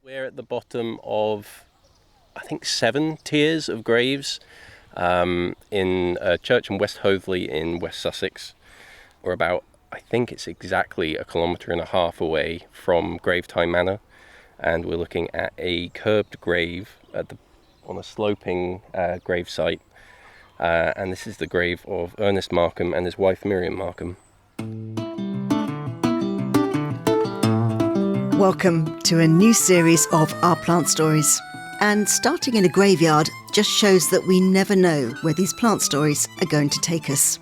We're at the bottom of, I think, 7 tiers of graves in a church in West Hoathly in West Sussex. We're about, I think it's exactly 1.5 kilometres away from Gravetye Manor, and we're looking at a curbed grave on a sloping grave site. And this is the grave of Ernest Markham and his wife Miriam Markham. Welcome to a new series of Our Plant Stories. And starting in a graveyard just shows that we never know where these plant stories are going to take us.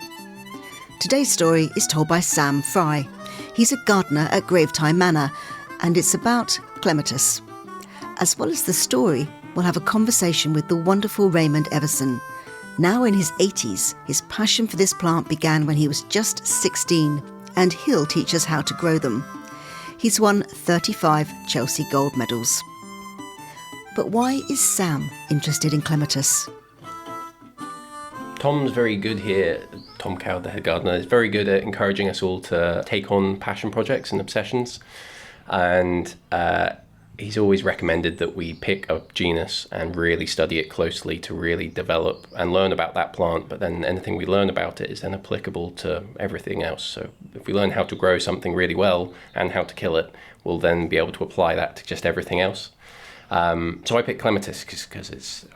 Today's story is told by Sam Fry. He's a gardener at Gravetye Manor, and it's about clematis. As well as the story, we'll have a conversation with the wonderful Raymond Evison. Now in his 80s, his passion for this plant began when he was just 16, and he'll teach us how to grow them. He's won 35 Chelsea Gold medals. But why is Sam interested in clematis? Tom's very good here, Tom Cowd, the head gardener, is very good at encouraging us all to take on passion projects and obsessions. And he's always recommended that we pick a genus and really study it closely to really develop and learn about that plant. But then anything we learn about it is then applicable to everything else. So if we learn how to grow something really well and how to kill it, we'll then be able to apply that to just everything else. So I picked clematis because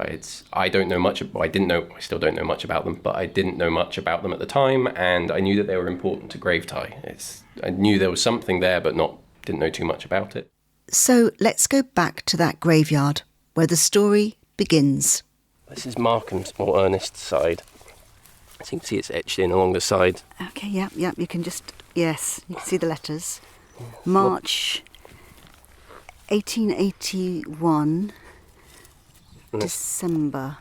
I don't know much. I still don't know much about them, but I didn't know much about them at the time, and I knew that they were important to Gravetye. I knew there was something there, but didn't know too much about it. So let's go back to that graveyard where the story begins. This is Markham's or Ernest's side. As you can see, it's etched in along the side. Okay, yeah, you can see the letters. March 1881, December.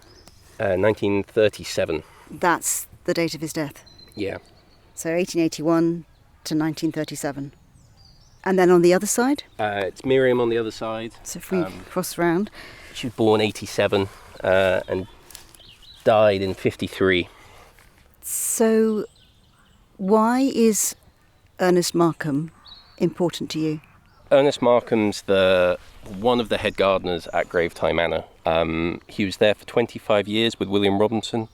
1937. That's the date of his death? Yeah. So 1881 to 1937. And then on the other side? It's Miriam on the other side. So if we cross round. She was born 87 and died in 53. So why is Ernest Markham important to you? Ernest Markham's one of the head gardeners at Gravetye Manor. He was there for 25 years with William Robinson.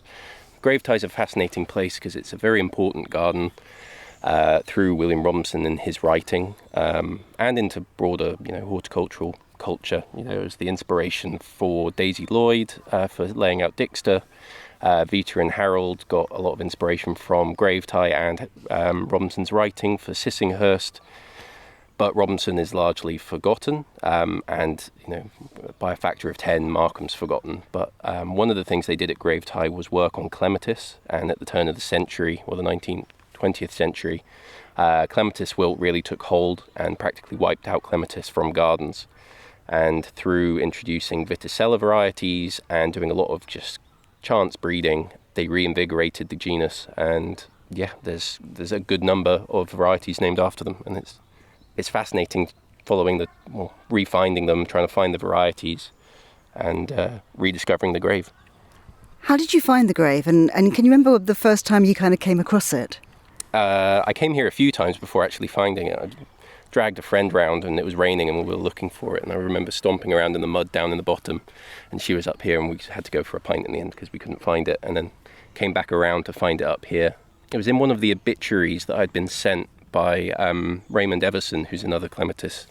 Gravetye's a fascinating place because it's a very important garden through William Robinson and his writing, and into broader, horticultural culture. It was the inspiration for Daisy Lloyd for laying out Dixter. Vita and Harold got a lot of inspiration from Gravetye and Robinson's writing for Sissinghurst. But Robinson is largely forgotten, and by a factor of 10, Markham's forgotten. But one of the things they did at Gravetye was work on clematis, and at the turn of the century, or the 20th century, clematis wilt really took hold and practically wiped out clematis from gardens. And through introducing Viticella varieties and doing a lot of just chance breeding, they reinvigorated the genus. And yeah, there's a good number of varieties named after them, and it's fascinating refinding them, trying to find the varieties, and rediscovering the grave. How did you find the grave? And can you remember the first time you kind of came across it? I came here a few times before actually finding it. I dragged a friend round and it was raining and we were looking for it. And I remember stomping around in the mud down in the bottom, and she was up here and we had to go for a pint in the end because we couldn't find it, and then came back around to find it up here. It was in one of the obituaries that I'd been sent by Raymond Evison, who's another clematis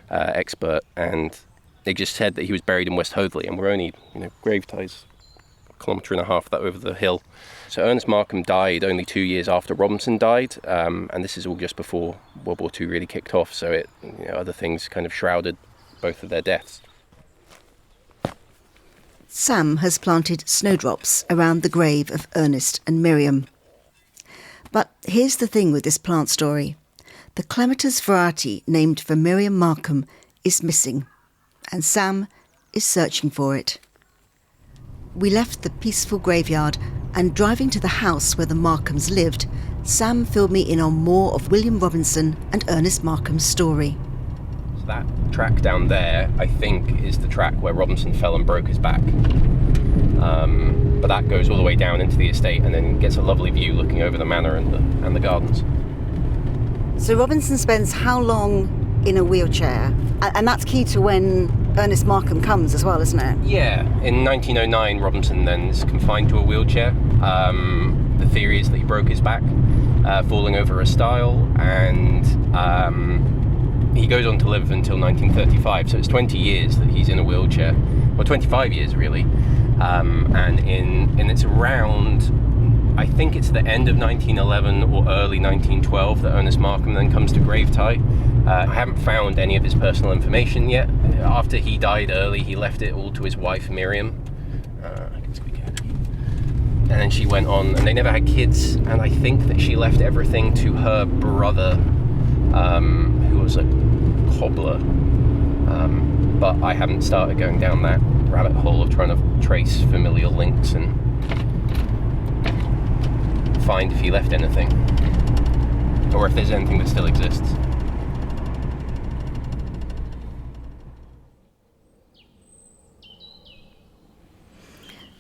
expert, and they just said that he was buried in West Hoathly, and we're only, Gravetye's 1.5 kilometres over the hill. So Ernest Markham died only 2 years after Robinson died, and this is all just before World War II really kicked off, so other things kind of shrouded both of their deaths. Sam has planted snowdrops around the grave of Ernest and Miriam. But here's the thing with this plant story. The clematis variety named for Miriam Markham is missing, and Sam is searching for it. We left the peaceful graveyard, and driving to the house where the Markhams lived, Sam filled me in on more of William Robinson and Ernest Markham's story. So that track down there, I think, is the track where Robinson fell and broke his back. But that goes all the way down into the estate and then gets a lovely view looking over the manor and the gardens. So Robinson spends how long in a wheelchair. And that's key to when Ernest Markham comes as well, isn't it? Yeah. In 1909, Robinson then is confined to a wheelchair. The theory is that he broke his back falling over a stile, and he goes on to live until 1935. So it's 20 years that he's in a wheelchair. Well, 25 years really. And it's around, I think it's the end of 1911 or early 1912 that Ernest Markham then comes to Gravetye. I haven't found any of his personal information yet. After he died early, he left it all to his wife Miriam. I can speak English. And then she went on, and they never had kids. And I think that she left everything to her brother, who was a cobbler. But I haven't started going down that rabbit hole of trying to trace familial links and find if he left anything, or if there's anything that still exists.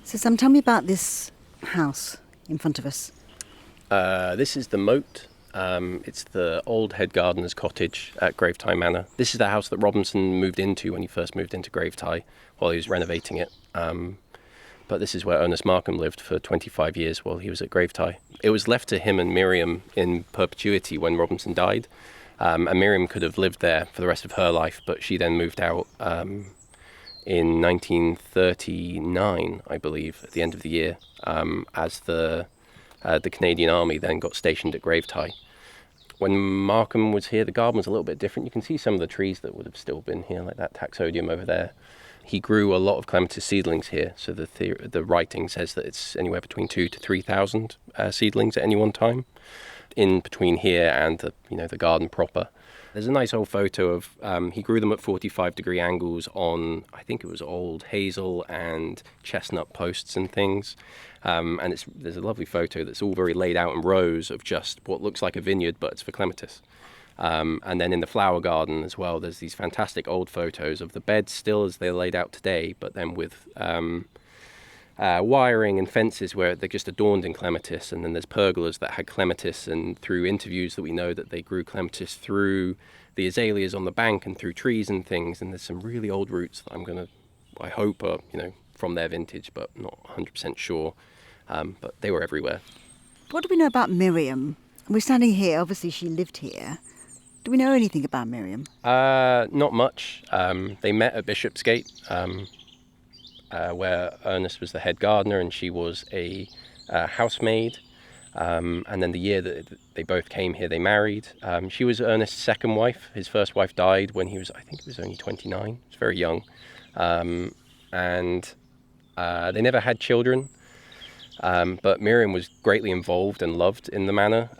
So Sam, tell me about this house in front of us. This is the moat. It's the old head gardener's cottage at Gravetye Manor. This is the house that Robinson moved into when he first moved into Gravetye while he was renovating it. But this is where Ernest Markham lived for 25 years while he was at Gravetye. It was left to him and Miriam in perpetuity when Robinson died. And Miriam could have lived there for the rest of her life, but she then moved out in 1939, I believe, at the end of the year, as the Canadian Army then got stationed at Gravetye. When Markham was here, the garden was a little bit different. You can see some of the trees that would have still been here, like that taxodium over there. He grew a lot of clematis seedlings here, so the writing says that it's anywhere between 2,000 to 3,000 seedlings at any one time, in between here and the garden proper. There's a nice old photo of he grew them at 45-degree angles on, I think it was old hazel and chestnut posts and things. And there's a lovely photo that's all very laid out in rows of just what looks like a vineyard, but it's for clematis. And then in the flower garden as well, there's these fantastic old photos of the beds still as they're laid out today, but then with wiring and fences where they're just adorned in clematis, and then there's pergolas that had clematis, and through interviews that we know that they grew clematis through the azaleas on the bank and through trees and things, and there's some really old roots that I hope are from their vintage, but not 100% sure, but they were everywhere. What do we know about Miriam? We're standing here, obviously she lived here. Do we know anything about Miriam? Not much. They met at Bishopsgate, where Ernest was the head gardener and she was a housemaid. And then the year that they both came here, they married. She was Ernest's second wife. His first wife died when he was, I think he was only 29. He was very young. And they never had children. But Miriam was greatly involved and loved in the manor.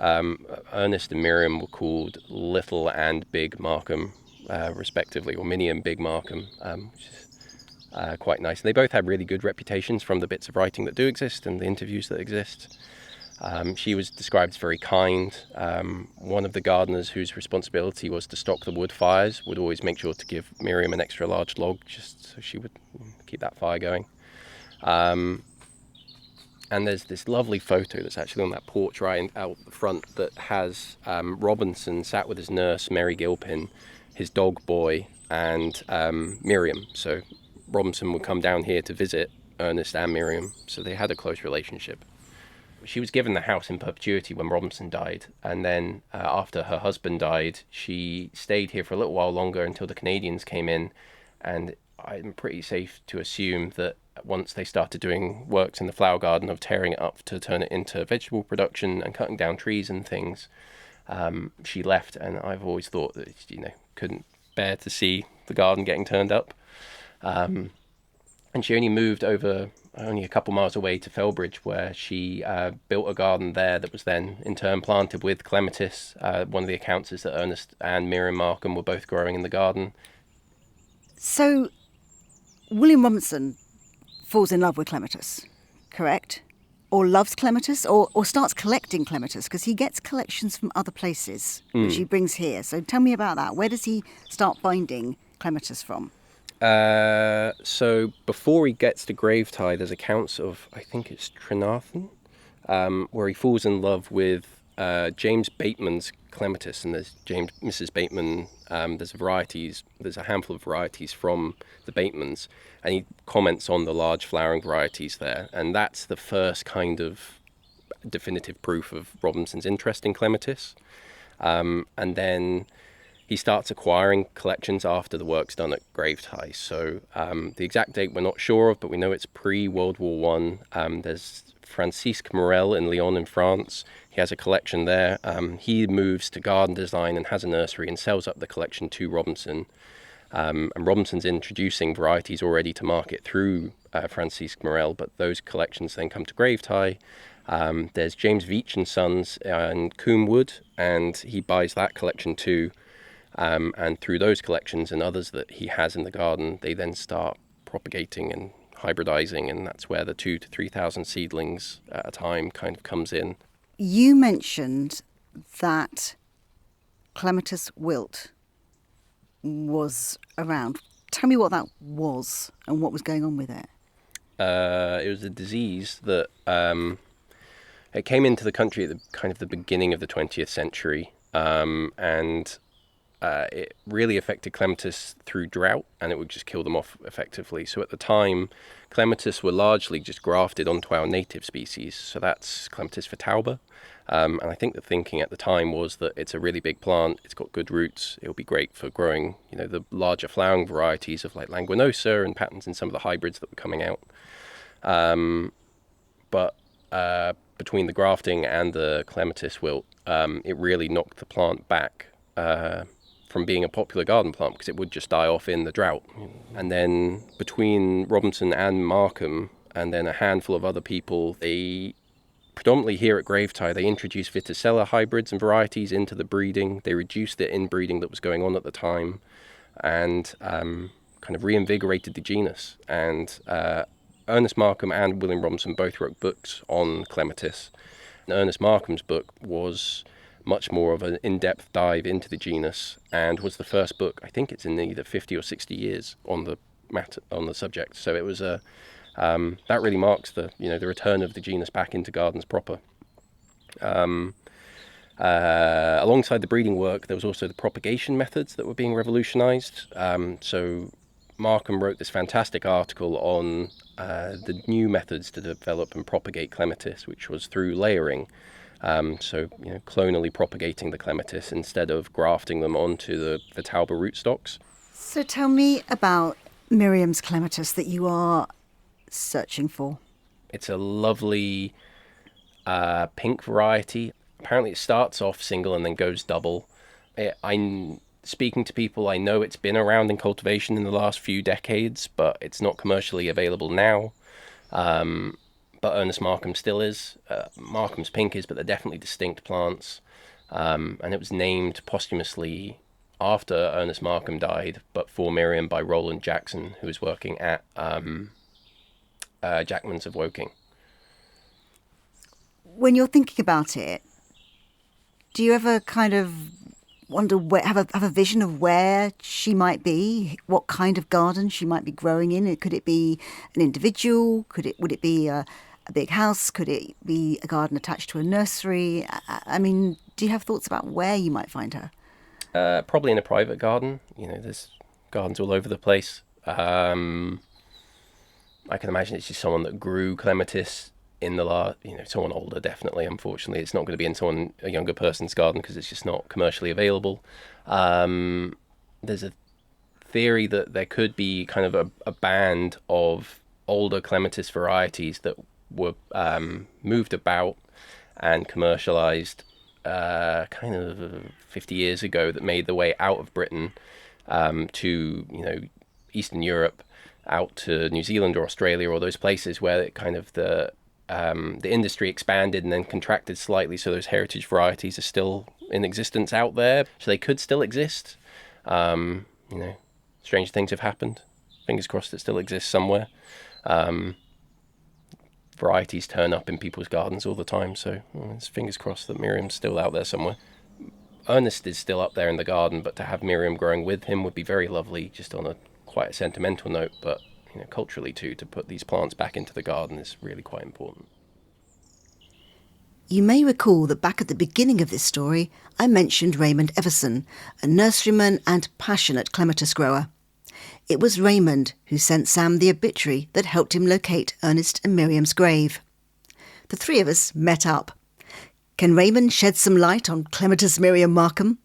Ernest and Miriam were called Little and Big Markham, respectively, or Minnie and Big Markham, which is quite nice. And they both had really good reputations from the bits of writing that do exist and the interviews that exist. She was described as very kind. One of the gardeners whose responsibility was to stock the wood fires would always make sure to give Miriam an extra large log just so she would keep that fire going. And there's this lovely photo that's actually on that porch right out the front that has Robinson sat with his nurse, Mary Gilpin, his dog Boy, and Miriam. So Robinson would come down here to visit Ernest and Miriam, so they had a close relationship. She was given the house in perpetuity when Robinson died, and then after her husband died, she stayed here for a little while longer until the Canadians came in, and I'm pretty safe to assume that once they started doing works in the flower garden of tearing it up to turn it into vegetable production and cutting down trees and things, she left, and I've always thought that, couldn't bear to see the garden getting turned up. And she only moved over only a couple miles away to Felbridge, where she built a garden there that was then in turn planted with clematis. One of the accounts is that Ernest and Miriam Markham were both growing in the garden. So William Robinson falls in love with clematis, correct? Or loves clematis, or starts collecting clematis, because he gets collections from other places, which he brings here. So tell me about that. Where does he start finding clematis from? So before he gets to Gravetye, there's accounts of, I think it's Trinarthon, where he falls in love with James Bateman's clematis, and there's Mrs. Bateman. There's a handful of varieties from the Batemans, and he comments on the large flowering varieties there, and that's the first kind of definitive proof of Robinson's interest in clematis. And then he starts acquiring collections after the work's done at Gravetye. So the exact date we're not sure of, but we know it's pre-World War One. There's Francisque Morel in Lyon in France. He has a collection there. He moves to garden design and has a nursery and sells up the collection to Robinson. And Robinson's introducing varieties already to market through Francisque Morel, but those collections then come to Gravetye. There's James Veitch and Sons in Coombe Wood, and he buys that collection too. And through those collections and others that he has in the garden, they then start propagating and hybridizing, and that's where the 2,000 to 3,000 seedlings at a time kind of comes in. You mentioned that Clematis wilt was around. Tell me what that was and what was going on with it. It was a disease that it came into the country at the beginning of the 20th century, and it really affected clematis through drought, and it would just kill them off effectively. So at the time, clematis were largely just grafted onto our native species. So that's Clematis vitauba. And I think the thinking at the time was that it's a really big plant, it's got good roots, it'll be great for growing, the larger flowering varieties of like Languinosa and patterns in some of the hybrids that were coming out. But between the grafting and the clematis wilt, it really knocked the plant back from being a popular garden plant, because it would just die off in the drought. And then between Robinson and Markham, and then a handful of other people, they predominantly here at Gravetye, they introduced Viticella hybrids and varieties into the breeding. They reduced the inbreeding that was going on at the time, and kind of reinvigorated the genus. And Ernest Markham and William Robinson both wrote books on clematis. And Ernest Markham's book was much more of an in-depth dive into the genus, and was the first book, I think it's in either 50 or 60 years on the subject. So it was that really marks the return of the genus back into gardens proper. Alongside the breeding work, there was also the propagation methods that were being revolutionized. So Markham wrote this fantastic article on the new methods to develop and propagate clematis, which was through layering. Clonally propagating the clematis instead of grafting them onto the vitauba rootstocks. So tell me about Miriam's clematis that you are searching for. It's a lovely pink variety. Apparently it starts off single and then goes double. I'm speaking to people, I know it's been around in cultivation in the last few decades, but it's not commercially available now. But Ernest Markham still is. Markham's pink is, but they're definitely distinct plants. And it was named posthumously after Ernest Markham died, but for Miriam by Roland Jackson, who was working at Jackman's of Woking. When you're thinking about it, do you ever kind of wonder have a vision of where she might be, what kind of garden she might be growing in? Could it be an individual? Would it be a big house? Could it be a garden attached to a nursery? I mean, do you have thoughts about where you might find her? Probably in a private garden. There's gardens all over the place. I can imagine it's just someone that grew clematis in the someone older, definitely. Unfortunately, it's not going to be in a younger person's garden because it's just not commercially available. There's a theory that there could be kind of a band of older clematis varieties that were moved about and commercialized kind of 50 years ago, that made their way out of Britain to Eastern Europe, out to New Zealand or Australia, or those places where it kind of the industry expanded and then contracted slightly, so those heritage varieties are still in existence out there, so they could still exist. Strange things have happened. Fingers crossed it still exists somewhere. Varieties turn up in people's gardens all the time, so it's fingers crossed that Miriam's still out there somewhere. Ernest is still up there in the garden, but to have Miriam growing with him would be very lovely, just on quite a sentimental note, but culturally too, to put these plants back into the garden is really quite important. You may recall that back at the beginning of this story, I mentioned Raymond Evison, a nurseryman and passionate clematis grower. It was Raymond who sent Sam the obituary that helped him locate Ernest and Miriam's grave. The three of us met up. Can Raymond shed some light on Clematis Miriam Markham?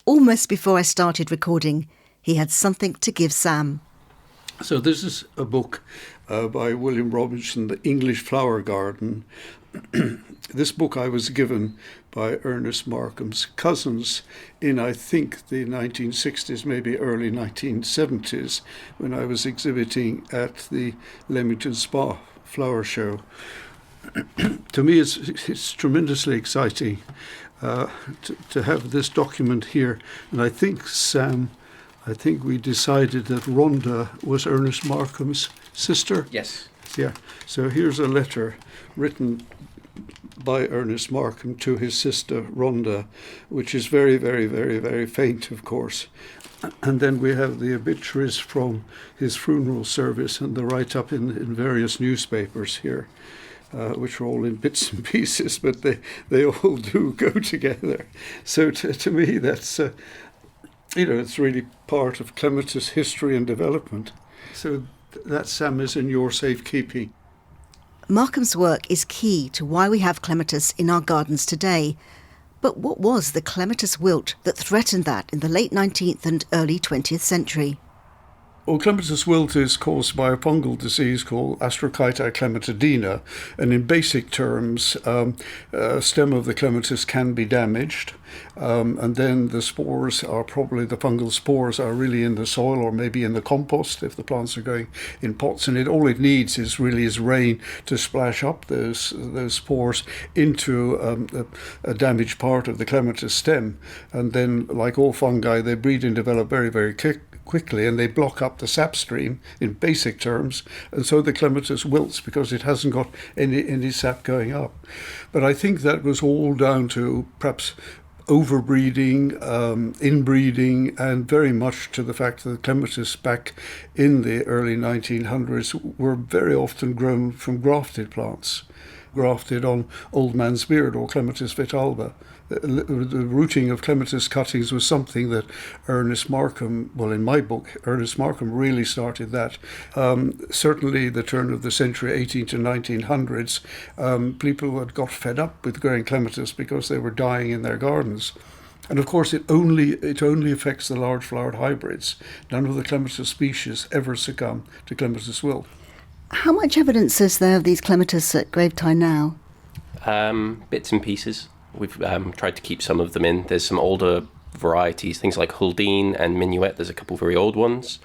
Almost before I started recording, he had something to give Sam. So this is a book by William Robinson, The English Flower Garden. This book I was given by Ernest Markham's cousins in, I think, the 1960s, maybe early 1970s, when I was exhibiting at the Leamington Spa Flower Show. To me, it's tremendously exciting to have this document here. And I think, Sam, we decided that Rhonda was Ernest Markham's sister. Yes. Yeah. So here's a letter written by Ernest Markham to his sister Rhonda, which is very, very, very, very faint, of course. And then we have the obituaries from his funeral service and the write-up in various newspapers here, which are all in bits and pieces, but they all do go together. So to me, that's, it's really part of clematis history and development. So that, Sam, is in your safekeeping. Markham's work is key to why we have clematis in our gardens today. But what was the clematis wilt that threatened that in the late 19th and early 20th century? Well, clematis wilt is caused by a fungal disease called Astrochyta clematidina, and in basic terms, stem of the clematis can be damaged, and then the spores are probably, the fungal spores are really in the soil or maybe in the compost if the plants are going in pots, and all it needs is rain to splash up those spores into a damaged part of the clematis stem, and then, like all fungi, they breed and develop very, very quickly, and they block up the sap stream in basic terms, and so the clematis wilts because it hasn't got any sap going up. But I think that was all down to perhaps overbreeding, inbreeding, and very much to the fact that the clematis back in the early 1900s were very often grown from grafted plants, grafted on old man's beard or Clematis vitalba. The rooting of clematis cuttings was something that Ernest Markham, well, in my book, Ernest Markham really started that. Certainly the turn of the century, 18 to 1900s, people had got fed up with growing clematis because they were dying in their gardens. And of course, it only affects the large flowered hybrids. None of the clematis species ever succumb to clematis wilt. How much evidence is there of these clematis at Gravetye now? Bits and pieces. We've tried to keep some of them in. There's some older varieties, things like Huldine and Minuet. There's a couple very old ones.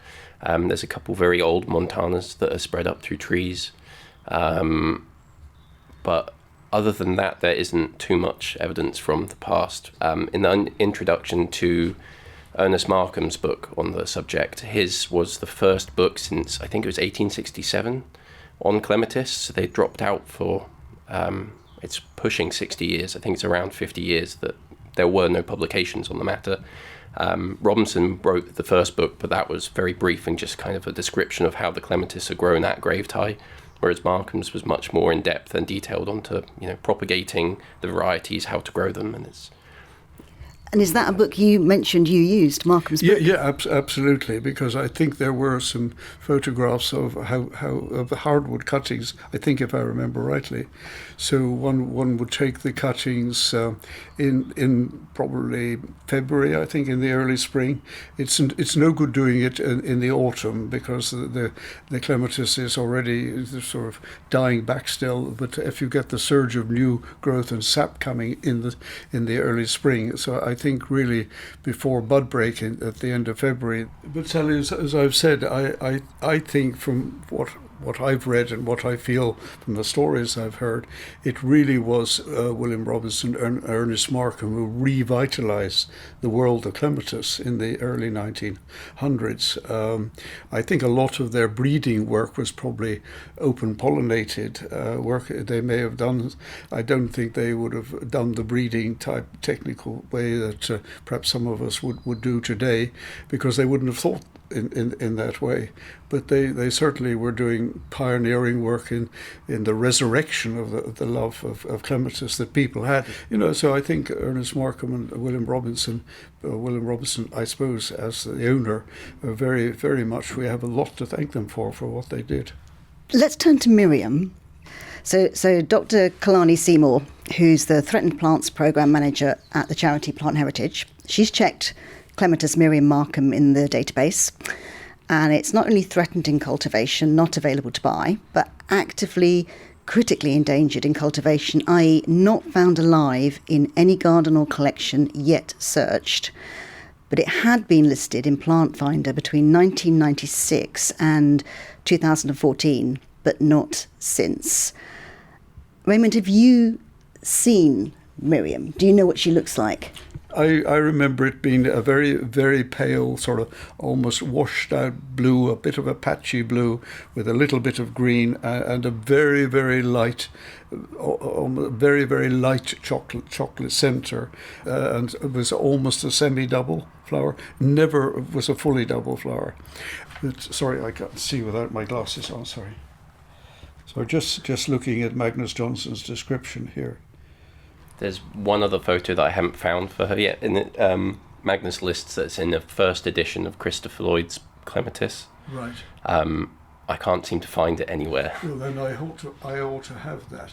There's a couple very old Montanas that are spread up through trees. But other than that, there isn't too much evidence from the past. In the introduction to Ernest Markham's book on the subject, his was the first book since, I think it was 1867, on clematis. So they dropped out for... it's pushing 60 years. I think it's around 50 years that there were no publications on the matter. Robinson wrote the first book, but that was very brief and just kind of a description of how the clematis are grown at Gravetye, whereas Markham's was much more in depth and detailed onto, propagating the varieties, how to grow them, and it's... And is that a book you mentioned you used, Markham's book? Yeah, absolutely, because I think there were some photographs of of the hardwood cuttings, I think, if I remember rightly. So one would take the cuttings in probably February, I think, in the early spring. It's no good doing it in the autumn because the clematis is already sort of dying back still. But if you get the surge of new growth and sap coming in the early spring, so I think really before bud break at the end of February. But Sally, as I've said, I think from what I've read and what I feel from the stories I've heard, it really was William Robinson and Ernest Markham who revitalized the world of clematis in the early 1900s. I think a lot of their breeding work was probably open pollinated work they may have done. I don't think they would have done the breeding type technical way that perhaps some of us would do today, because they wouldn't have thought in that way. But they certainly were doing pioneering work in the resurrection of the love of clematis that people had. So I think Ernest Markham and William Robinson, I suppose, as the owner, are very, very much, we have a lot to thank them for what they did. Let's turn to Miriam. So Dr. Kalani Seymour, who's the Threatened Plants Programme Manager at the charity Plant Heritage, she's checked Clematis Miriam Markham in the database, and it's not only threatened in cultivation, not available to buy, but actively critically endangered in cultivation, i.e. not found alive in any garden or collection yet searched. But it had been listed in Plant Finder between 1996 and 2014, but not since. Raymond, have you seen Miriam? Do you know what she looks like? I remember it being a very, very pale, sort of almost washed out blue, a bit of a patchy blue with a little bit of green, and a very, very light, chocolate centre, and it was almost a semi-double flower. Never was a fully double flower. But, sorry, I can't see without my glasses on. Sorry. So just looking at Magnus Johnson's description here. There's one other photo that I haven't found for her yet. Magnus lists that it's in the first edition of Christopher Lloyd's Clematis. Right. I can't seem to find it anywhere. Well, then I ought to have that,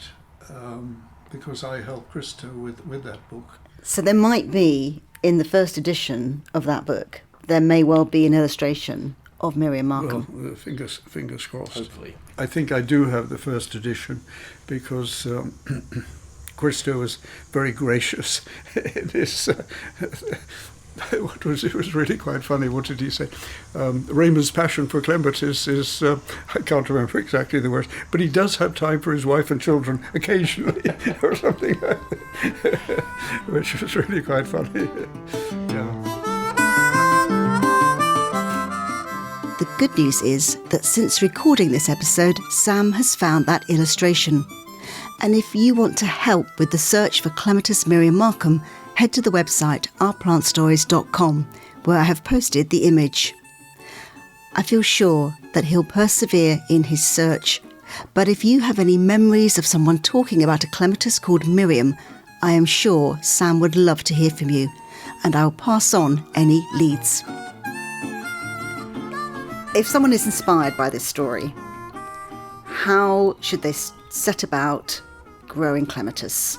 because I helped Christo with that book. So there might be, in the first edition of that book, there may well be an illustration of Miriam Markham. Well, fingers crossed. Hopefully. I think I do have the first edition, because Christo was very gracious in his. It was really quite funny. What did he say? Raymond's passion for clematis is, I can't remember exactly the words, but he does have time for his wife and children occasionally, or something like that, which was really quite funny. Yeah. The good news is that since recording this episode, Sam has found that illustration. And if you want to help with the search for Clematis Miriam Markham, head to the website ourplantstories.com, where I have posted the image. I feel sure that he'll persevere in his search. But if you have any memories of someone talking about a clematis called Miriam, I am sure Sam would love to hear from you, and I'll pass on any leads. If someone is inspired by this story, how should they set about growing clematis?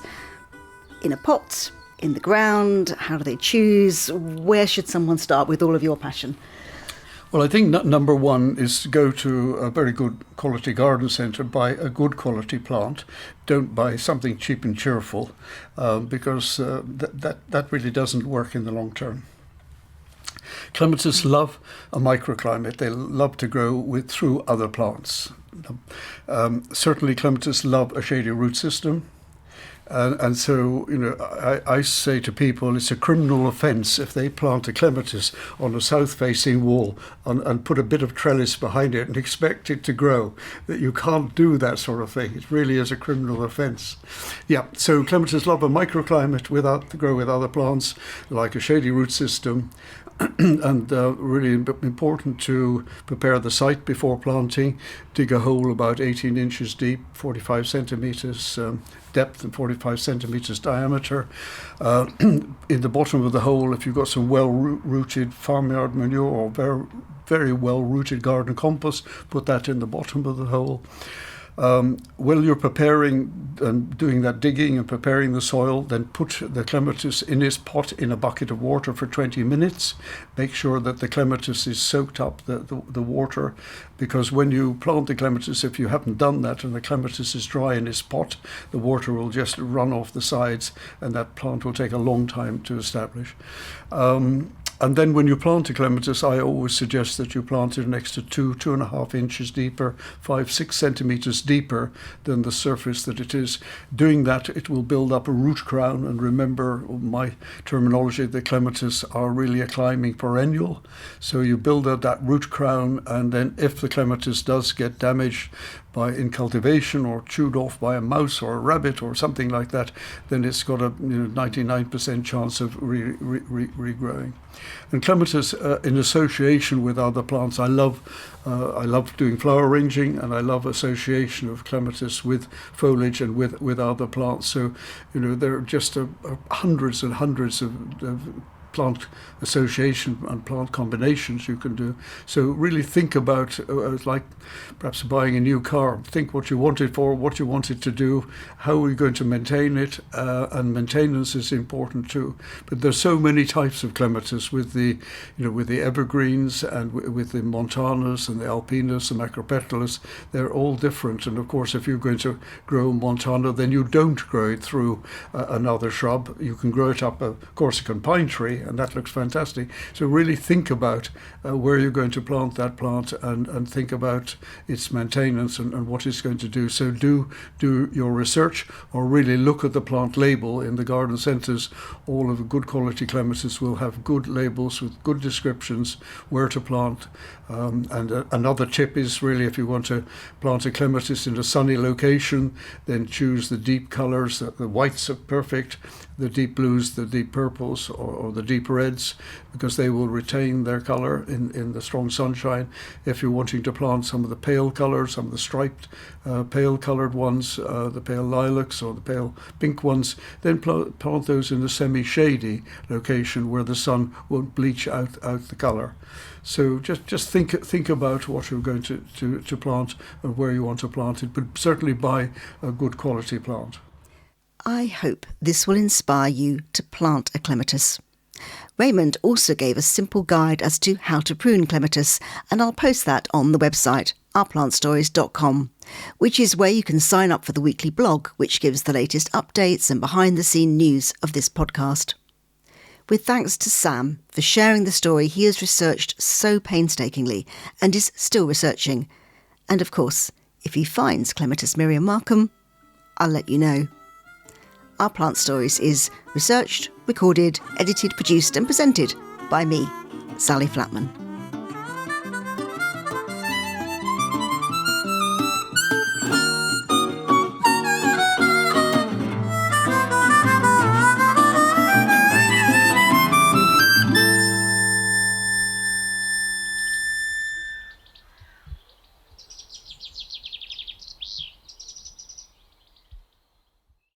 In a pot? In the ground? How do they choose? Where should someone start with all of your passion? Well, I think number one is to go to a very good quality garden centre, buy a good quality plant. Don't buy something cheap and cheerful, because that really doesn't work in the long term. Clematis love a microclimate. They love to grow through other plants. Certainly clematis love a shady root system. And so, I say to people, it's a criminal offence if they plant a clematis on a south-facing wall and put a bit of trellis behind it and expect it to grow. That you can't do that sort of thing. It really is a criminal offence. Yeah, so clematis love a microclimate to grow with other plants, like a shady root system. And really important to prepare the site before planting. Dig a hole about 18 inches deep, 45 centimetres depth and 45 centimetres diameter. In the bottom of the hole, if you've got some well-rooted farmyard manure or very, very well-rooted garden compost, put that in the bottom of the hole. While you're preparing and doing that digging and preparing the soil, then put the clematis in its pot in a bucket of water for 20 minutes. Make sure that the clematis is soaked up, the water, because when you plant the clematis, if you haven't done that and the clematis is dry in its pot, the water will just run off the sides and that plant will take a long time to establish. And then when you plant a clematis, I always suggest that you plant it next to 2.5 inches deeper, 5-6 centimetres deeper than the surface that it is. Doing that, it will build up a root crown. And remember my terminology, the clematis are really a climbing perennial. So you build up that root crown, and then if the clematis does get damaged in cultivation or chewed off by a mouse or a rabbit or something like that, then it's got a 99% chance of regrowing. And clematis, in association with other plants, I love doing flower arranging, and I love association of clematis with foliage and with other plants. So, there are just hundreds and hundreds of plant association and plant combinations you can do. So really think about, like perhaps buying a new car, think what you want it for, what you want it to do, how are you going to maintain it, and maintenance is important too. But there's so many types of clematis with the evergreens and with the montanas and the alpinas and macropetalis. They're all different. And of course, if you're going to grow montana, then you don't grow it through another shrub. You can grow it up a Corsican pine tree, and that looks fantastic. So really think about where you're going to plant that plant, and think about its maintenance and what it's going to do. So do your research, or really look at the plant label in the garden centres. All of the good quality clematis will have good labels with good descriptions where to plant. And another tip is really, if you want to plant a clematis in a sunny location, then choose the deep colours. The whites are perfect, the deep blues, the deep purples, or the deep reds, because they will retain their colour in the strong sunshine. If you're wanting to plant some of the pale colours, some of the striped pale coloured ones, the pale lilacs or the pale pink ones, then plant those in a semi-shady location where the sun won't bleach out the colour. So just think about what you're going to plant and where you want to plant it, but certainly buy a good quality plant. I hope this will inspire you to plant a clematis. Raymond also gave a simple guide as to how to prune clematis, and I'll post that on the website, ourplantstories.com, which is where you can sign up for the weekly blog, which gives the latest updates and behind-the-scene news of this podcast. With thanks to Sam for sharing the story he has researched so painstakingly and is still researching. And of course, if he finds Clematis Miriam Markham, I'll let you know. Our Plant Stories is researched, recorded, edited, produced and presented by me, Sally Flatman.